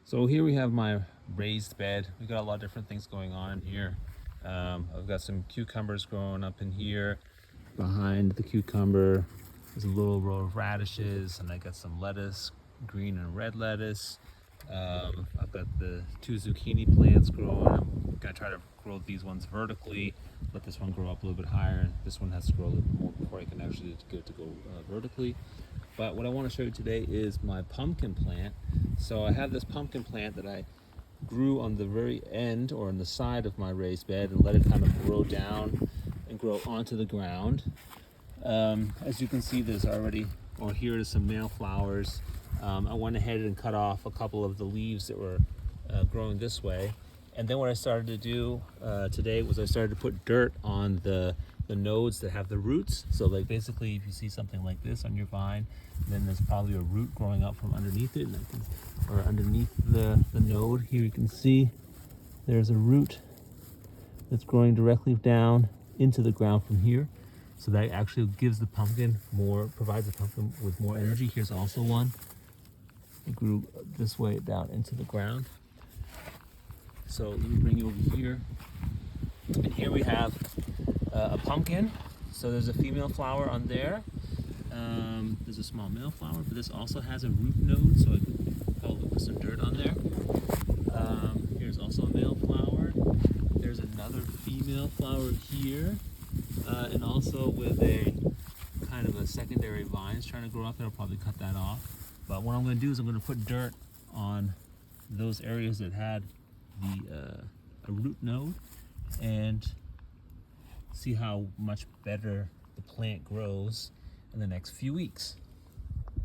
So here we have my raised bed. We got a lot of different things going on in here. I've got some cucumbers growing up in here. Behind the cucumber, there's a little row of radishes, and I got some lettuce, green and red lettuce. I've got the two zucchini plants growing. I'm gonna try to grow these ones vertically, let this one grow up a little bit higher. This one has to grow a little bit more before I can actually get it to go vertically. But what I want to show you today is my pumpkin plant. So I have this pumpkin plant that I grew on the very end or on the side of my raised bed and let it kind of grow down and grow onto the ground. As you can see, there's already, or here is some male flowers. I went ahead and cut off a couple of the leaves that were growing this way. And then what I started to do today was I started to put dirt on the nodes that have the roots. So like basically if you see something like this on your vine, then there's probably a root growing up from underneath it, or underneath the node. Here you can see there's a root that's growing directly down into the ground from here. So that actually gives the pumpkin provides the pumpkin with more energy. Here's also one. It grew this way down into the ground. So let me bring you over here. And here we have a pumpkin. So there's a female flower on there. There's a small male flower, but this also has a root node, so I could probably put some dirt on there. Here's also a male flower. There's another female flower here, and also with a kind of a secondary vines trying to grow up. I'll probably cut that off. But what I'm going to do is I'm going to put dirt on those areas that had a root node and see how much better the plant grows in the next few weeks.